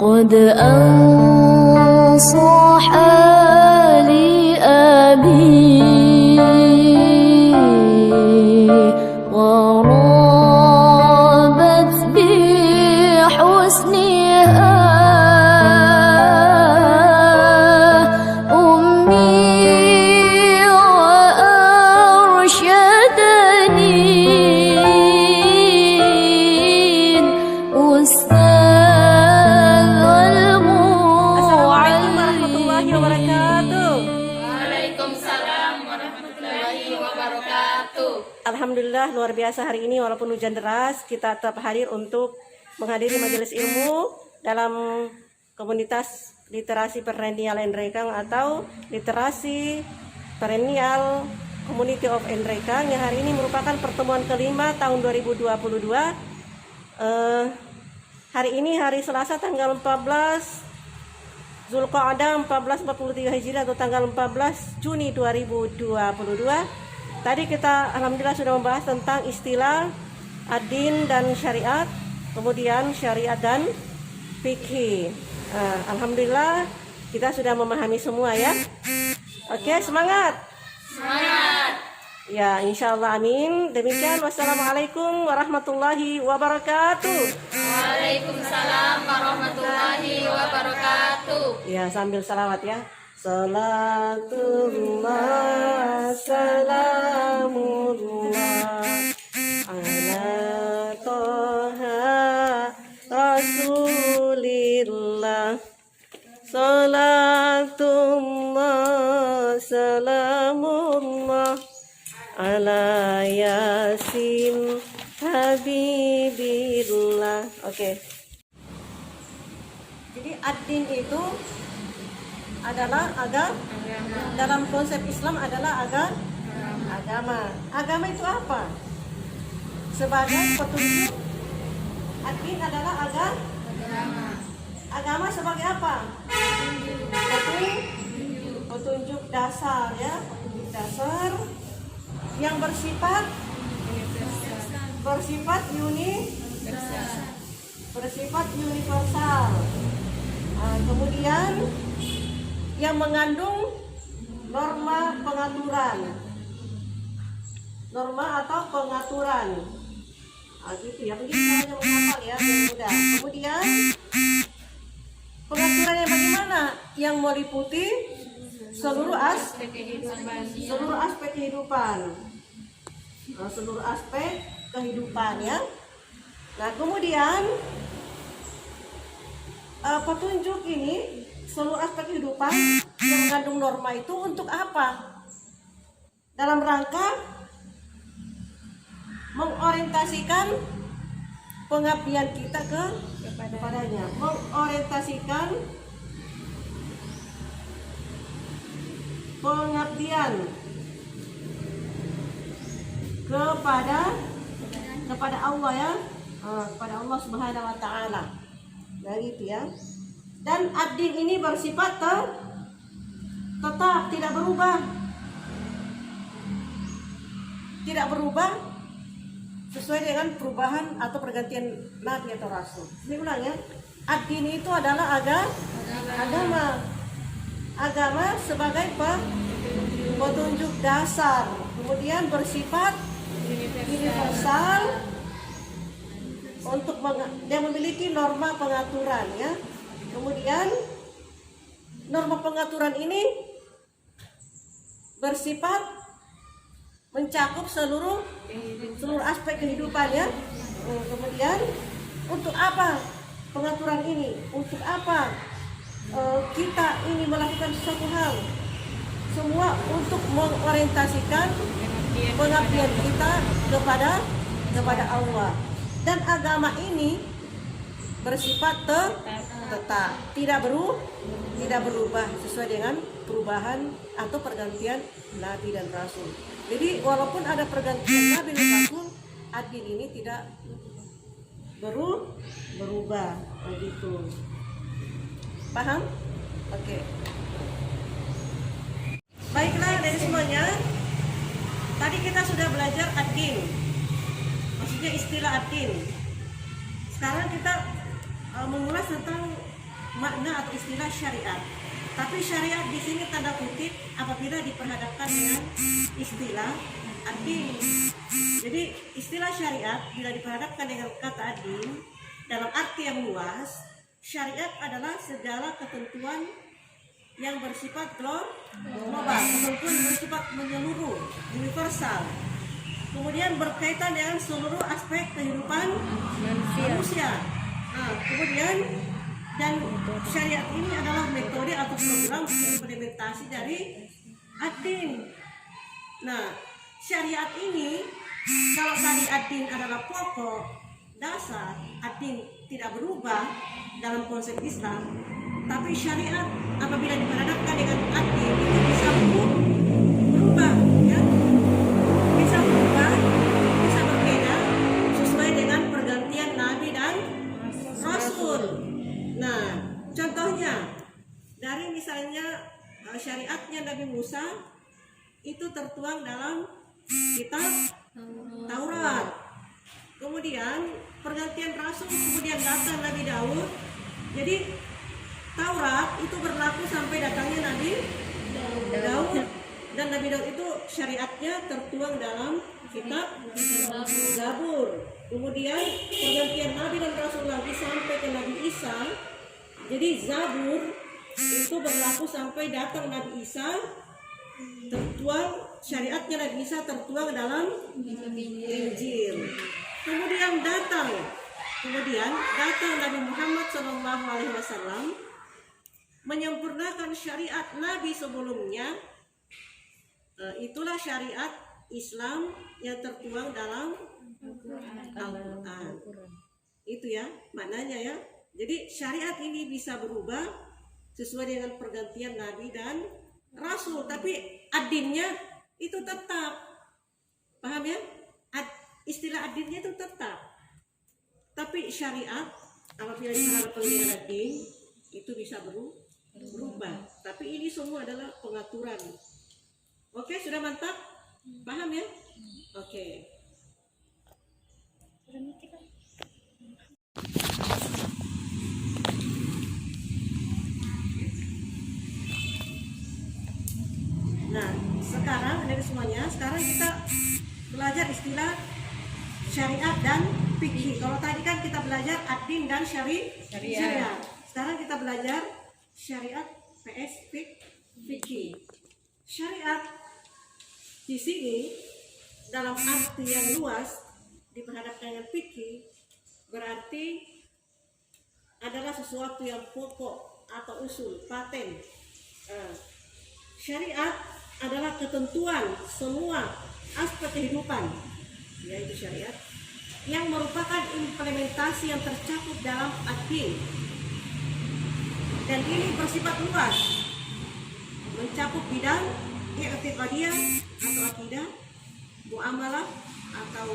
قد أنصح لي أبي ورابت بحسنها أمي وأرشدني Alhamdulillah luar biasa hari ini walaupun hujan deras kita tetap hadir untuk menghadiri majelis ilmu dalam komunitas literasi perennial Endrekang atau literasi perennial Community of Endrekang yang hari ini merupakan pertemuan kelima tahun 2022. Hari ini hari Selasa tanggal 14 Zulqa'dah 1443 Hijriah atau tanggal 14 Juni 2022. Tadi kita alhamdulillah sudah membahas tentang istilah ad-din dan syariat, kemudian syariat dan fikih. Alhamdulillah kita sudah memahami semua ya. Oke, semangat. Semangat. Ya, insyaallah amin. Demikian wassalamualaikum warahmatullahi wabarakatuh. Waalaikumsalam warahmatullahi wabarakatuh. Ya, sambil salawat ya. Salatullah salamullah ala toha rasulillah. Salatullah salamullah ala yasin habibillah. Oke. Jadi ad-din itu adalah agama. Dalam konsep Islam adalah agama. Agama itu apa? Sebagai petunjuk. Ad-din adalah agama. Agama sebagai apa? Petunjuk dasar ya, petunjuk dasar yang bersifat universal. Kemudian yang mengandung norma atau pengaturan. Gitu ya, begitu caranya menghafal ya, biar mudah. Kemudian pengaturan yang bagaimana? Yang meliputi seluruh aspek kehidupan. Seluruh aspek kehidupan ya. Nah, kemudian petunjuk ini seluruh aspek kehidupan yang mengandung norma itu untuk apa? Dalam rangka mengorientasikan pengabdian kita kepadanya, mengorientasikan pengabdian kepada Allah ya, kepada Allah Subhanahu wa taala. Nah, gitu ya. Dan ad-din ini bersifat tetap, tidak berubah sesuai dengan perubahan atau pergantian nabi atau rasul. Ini ulang ya. Ad-din itu adalah agama sebagai petunjuk dasar, kemudian bersifat universal untuk dia memiliki norma pengaturan ya. Kemudian norma pengaturan ini bersifat mencakup seluruh aspek kehidupan ya. Kemudian untuk apa pengaturan ini? Untuk apa kita ini melakukan sesuatu hal? Semua untuk mengorientasikan pengabdian kita kepada Allah. Dan agama ini bersifat tetap, tidak berubah sesuai dengan perubahan atau pergantian nabi dan rasul. Jadi walaupun ada pergantian nabi dan rasul, ad-din ini tidak berubah begitu. Paham? Oke. Baiklah dari semuanya. Tadi kita sudah belajar ad-din. Maksudnya istilah ad-din. Sekarang kita mengulas tentang makna atau istilah syariat. Tapi syariat di sini tanda kutip apabila diperhadapkan dengan istilah ad-din. Jadi istilah syariat bila diperhadapkan dengan kata ad-din dalam arti yang luas, syariat adalah segala ketentuan yang bersifat global, ketentuan yang bersifat menyeluruh, universal. Kemudian berkaitan dengan seluruh aspek kehidupan manusia. Kemudian dan syariat ini adalah metode atau program implementasi dari ad-din. Nah, syariat ini kalau tadi ad-din adalah pokok dasar, ad-din tidak berubah dalam konsep Islam, tapi syariat apabila diperhadapkan dengan ad-din itu bisa berubah, ya, bisa berubah, bisa berbeda sesuai dengan pergantian nabi dan rasul. Nah, contohnya dari misalnya syariatnya Nabi Musa itu tertuang dalam kitab Taurat. Kemudian pergantian rasul, kemudian datang Nabi Daud. Jadi Taurat itu berlaku sampai datangnya Nabi Daud, dan Nabi Daud itu syariatnya tertuang dalam kitab Zabur. Kemudian pergantian Nabi dan Rasul lagi sampai ke Nabi Isa. Jadi Zabur itu berlaku sampai datang Nabi Isa, tertuang syariatnya Nabi Isa tertuang dalam Injil. Kemudian datang Nabi Muhammad SAW menyempurnakan syariat Nabi sebelumnya. Itulah syariat Islam yang tertuang dalam Al-Quran. Itu ya maknanya ya. Jadi syariat ini bisa berubah sesuai dengan pergantian Nabi dan Rasul, tapi ad-dinnya itu tetap. Paham ya? Istilah ad-dinnya itu tetap. Tapi syariat apabila diperhadapkan dengan ad-din itu bisa berubah. Tapi ini semua adalah pengaturan. Oke, sudah mantap? Paham ya? Oke. Nah, sekarang dari semuanya, sekarang kita belajar istilah syariat dan fikih. Kalau tadi kan kita belajar ad-din dan syariat. Sekarang kita belajar syariat vs fikih. Syariat di sini dalam arti yang luas diperhadapkan dengan fikih berarti adalah sesuatu yang pokok atau usul, paten. Syariat adalah ketentuan semua aspek kehidupan, yaitu syariat, yang merupakan implementasi yang tercakup dalam ad-din. Dan ini bersifat luas, mencakup bidang i'tiqadiyah atau akidah, muamalah atau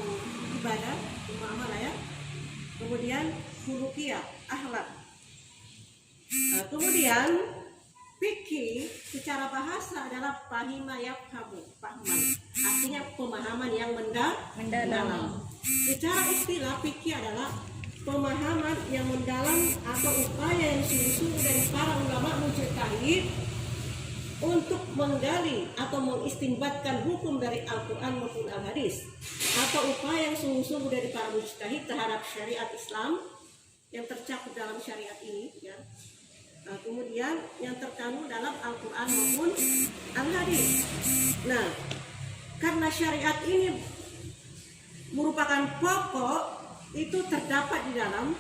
ibadah, muamalah ya. Kemudian khuluqiyah, akhlak. Kemudian fikih secara bahasa adalah fahima yafhamu, pahman. Artinya pemahaman yang mendalam. Secara istilah fikih adalah pemahaman yang mendalam atau upaya yang sungguh-sungguh dari para ulama mujtahid untuk menggali atau mengistinbatkan hukum dari Al-Quran maupun Al-Hadis, atau upaya yang sungguh-sungguh dari para mujtahid terhadap syariat Islam yang tercakup dalam syariat ini ya. Kemudian yang terkandung dalam Al-Quran maupun Al-Hadis. Nah, karena syariat ini merupakan pokok, itu terdapat di dalam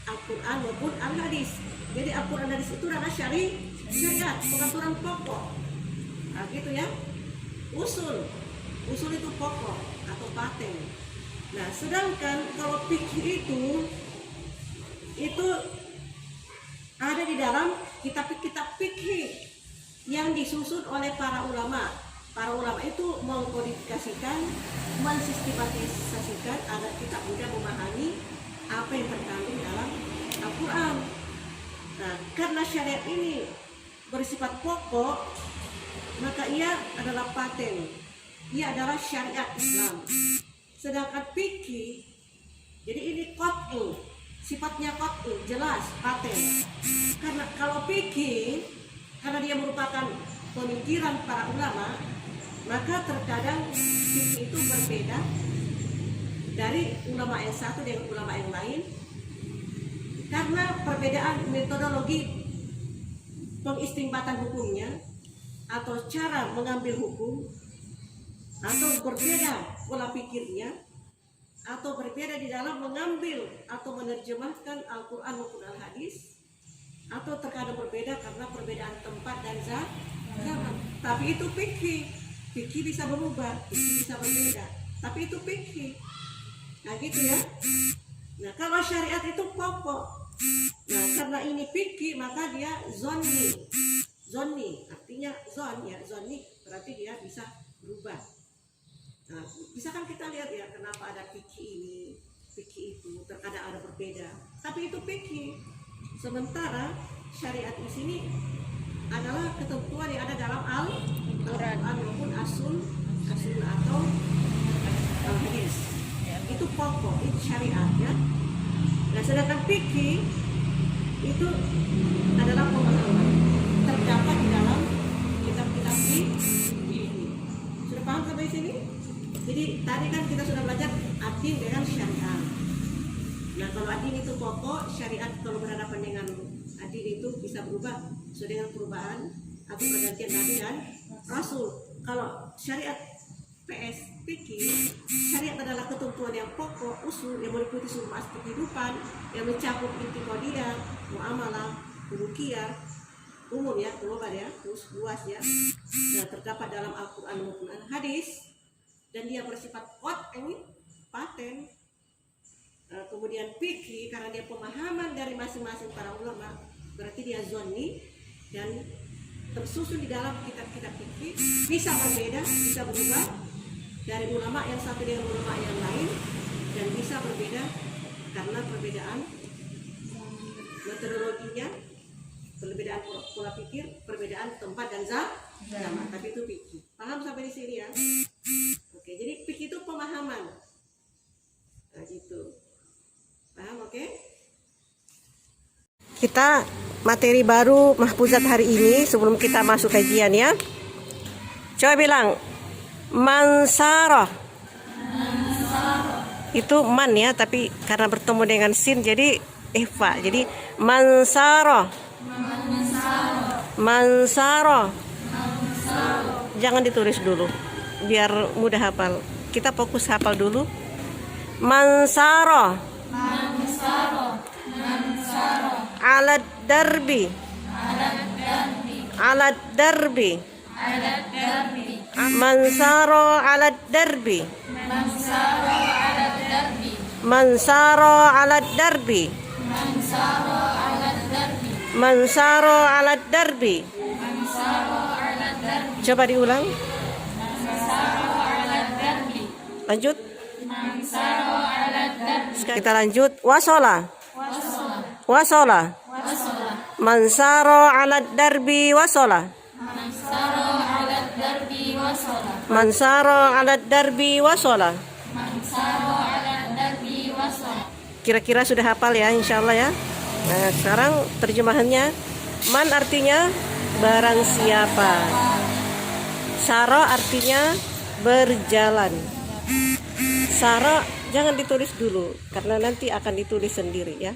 Al-Quran maupun Al-Hadis. Jadi Al-Quran dan Hadis itu adalah syariat, pengaturan pokok. Nah, gitu ya. Usul itu pokok atau paten. Nah, sedangkan kalau fikih itu ada di dalam kitab-kitab fikih yang disusun oleh para ulama. Para ulama itu mengkodifikasikan, mensistematisasikan agar kita mudah memahami apa yang terkandung dalam Al-Quran. Nah, karena syariat ini bersifat pokok, maka ia adalah paten. Ia adalah syariat Islam. Sedangkan fikih, jadi ini qat'u, sifatnya qat'u, jelas, paten. Karena Kalau fikih, karena dia merupakan pemikiran para ulama, maka terkadang fikih itu berbeda dari ulama yang satu dengan ulama yang lain karena perbedaan metodologi pengistinbatan hukumnya atau cara mengambil hukum, atau berbeda pola pikirnya, atau berbeda di dalam mengambil atau menerjemahkan Al-Quran maupun Al-Hadis, atau terkadang berbeda karena perbedaan tempat dan zaman. Tapi itu fikih. Fikih bisa berubah, fikih bisa berbeda, tapi itu fikih. Nah gitu ya. Nah kalau syariat itu pokok. Nah karena ini fikih maka dia zonni. Zonni artinya zon ya, zonni berarti dia bisa berubah. Nah, misalkan kita lihat ya kenapa ada fikih ini, fikih itu, terkadang ada berbeda. Tapi itu fikih. Sementara syariat di sini adalah ketentuan yang ada dalam Al-Quran maupun asul atau hadis. Itu pokok, itu syariat ya. Nah, sedangkan fikih itu adalah pemahaman terdapat di dalam kitab-kitab fikih. Sudah paham sampai sini? Jadi tadi kan kita sudah belajar adin dengan syariat. Nah kalau adin itu pokok, syariat kalau berhadapan dengan adin itu bisa berubah sesuai dengan perubahan atau pergantian Nabi dan Rasul. Kalau syariat PS fikih, syariat adalah ketentuan yang pokok, usul yang meliputi seluruh aspek kehidupan, yang mencakup intiqadiyah, muamalah, hulukiyah, umum ya, global ya, terus luas ya. Nah terdapat dalam Al-Quran maupun Al-Hadis, dan dia bersifat paten. Kemudian fikih karena dia pemahaman dari masing-masing para ulama, berarti dia zonni dan tersusun di dalam kitab-kitab fikih, bisa berbeda, bisa berubah dari ulama yang satu dengan ulama yang lain, dan bisa berbeda karena perbedaan metodologinya, perbedaan pola pikir, perbedaan tempat dan zaman. Tapi itu fikih. Paham sampai di sini ya? Oke, jadi fikih itu pemahaman. Nah, gitu. Paham, oke? Kita materi baru mahfuzat hari ini sebelum kita masuk kajian ya. Coba bilang mansarah. Itu man ya, tapi karena bertemu dengan sin jadi ihfa. Jadi mansarah. Mansarah. Jangan ditulis dulu biar mudah hafal. Kita fokus hafal dulu. Mansarah. Alad darbi. Alad darbi. Mansaro alad darbi. Mansaro alad darbi. Mansaro alad darbi. Coba diulang. Lanjut. Kita lanjut. Wasola. Wasola. Mansaro alad darbi wasola. Mansaro alad darbi wasola. Kira-kira sudah hafal ya, insyaallah ya. Nah, sekarang terjemahannya. Man artinya barang siapa. Saro artinya berjalan. Saro jangan ditulis dulu karena nanti akan ditulis sendiri ya.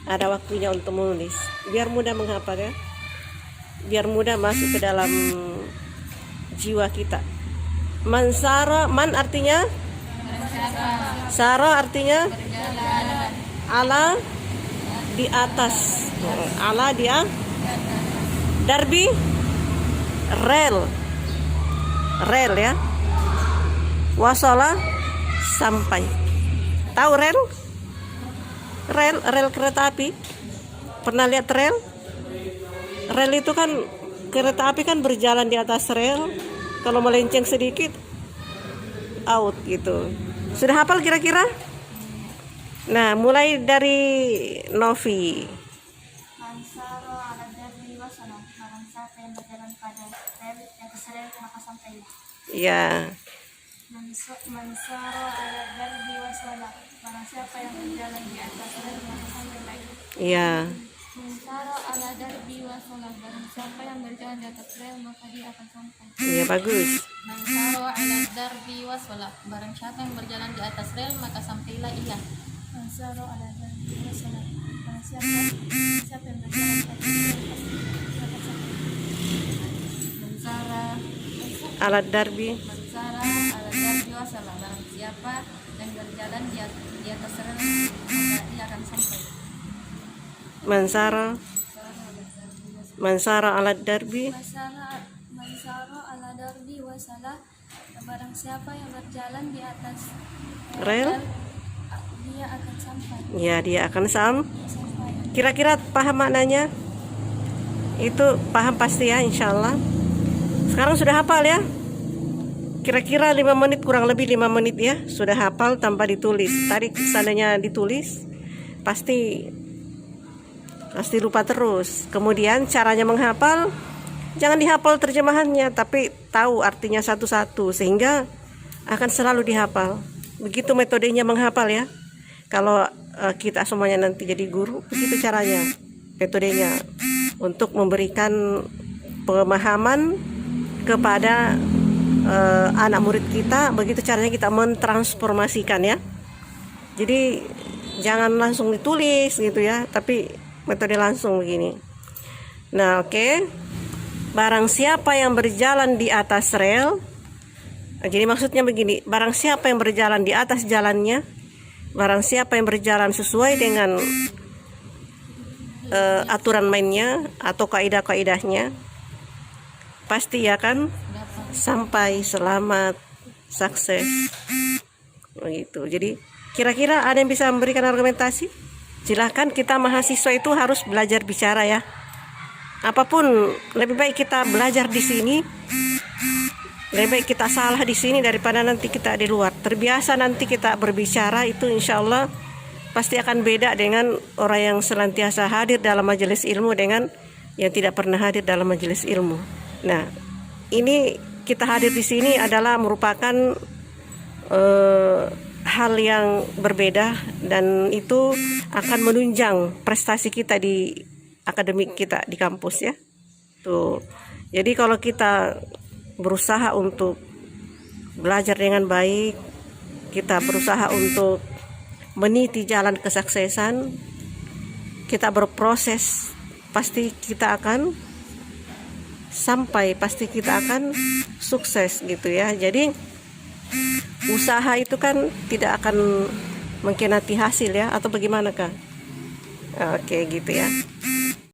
Ada waktunya untuk menulis biar mudah menghafal ya. Biar mudah masuk ke dalam jiwa kita. Mansara, man artinya saro artinya ala di atas. Ala dia darbi rel. Rel ya. Wasala sampai. Tahu rel? Rel kereta api. Pernah lihat rel? Rel itu kan kereta api kan berjalan di atas rel. Kalau melenceng sedikit out gitu. Sudah hafal kira-kira? Nah, mulai dari Novi. Mansaro ala darbi wasana, barang siapa yang berjalan pada rel di atas rel maka sampai. Ya. Mansaro ala darbi wasana, barang siapa yang berjalan di atas rel maka sampai. Ya. Mansaro ala darbi wasalah. Barang siapa yang berjalan di atas rel maka dia akan sampai. Iya, bagus. Mansaro ala darbi wasolah. Barang siapa yang berjalan di atas rel maka sampailah ia. Mansaro ala darbi wasalah. Barang siapa yang berjalan di atas rel pasti akan sampai. Mansara Alat darbi. Mansara ala darbi wasolah. Barang siapa yang berjalan di atas rel maka ia akan sampai. Mansara alat darbi. Mansaro ala darbi wasalah. Barang siapa yang berjalan di atas Rel. dia akan sampai. Ya, dia akan Sampai. Kira-kira paham maknanya? Itu paham pasti ya, insya Allah. Sekarang sudah hafal ya? Kira-kira 5 menit, kurang lebih 5 menit ya. Sudah hafal tanpa ditulis. Tadi seandainya ditulis pasti lupa terus. Kemudian caranya menghafal, jangan dihafal terjemahannya, tapi tahu artinya satu-satu sehingga akan selalu dihafal. Begitu metodenya menghafal ya. Kalau kita semuanya nanti jadi guru, begitu caranya, metodenya untuk memberikan pemahaman kepada anak murid kita. Begitu caranya kita mentransformasikan ya. Jadi jangan langsung ditulis gitu ya, tapi metode langsung begini. Nah, oke. Barang siapa yang berjalan di atas rel, jadi maksudnya begini, barang siapa yang berjalan di atas jalannya, barang siapa yang berjalan sesuai dengan aturan mainnya atau kaidah-kaidahnya, pasti akan sampai selamat, sukses. Begitu. Jadi kira-kira ada yang bisa memberikan argumentasi? Silahkan, kita mahasiswa itu harus belajar bicara ya. Apapun, lebih baik kita belajar di sini, lebih baik kita salah di sini daripada nanti kita di luar. Terbiasa nanti kita berbicara itu insya Allah pasti akan beda dengan orang yang senantiasa hadir dalam majelis ilmu dengan yang tidak pernah hadir dalam majelis ilmu. Nah, ini kita hadir di sini adalah merupakan hal yang berbeda, dan itu akan menunjang prestasi kita di akademik kita di kampus ya. Tuh. Jadi kalau kita berusaha untuk belajar dengan baik, kita berusaha untuk meniti jalan kesuksesan, kita berproses, pasti kita akan sampai, pasti kita akan sukses gitu ya. Jadi usaha itu kan tidak akan mengkhianati hasil ya, atau bagaimana Kak? Oke gitu ya.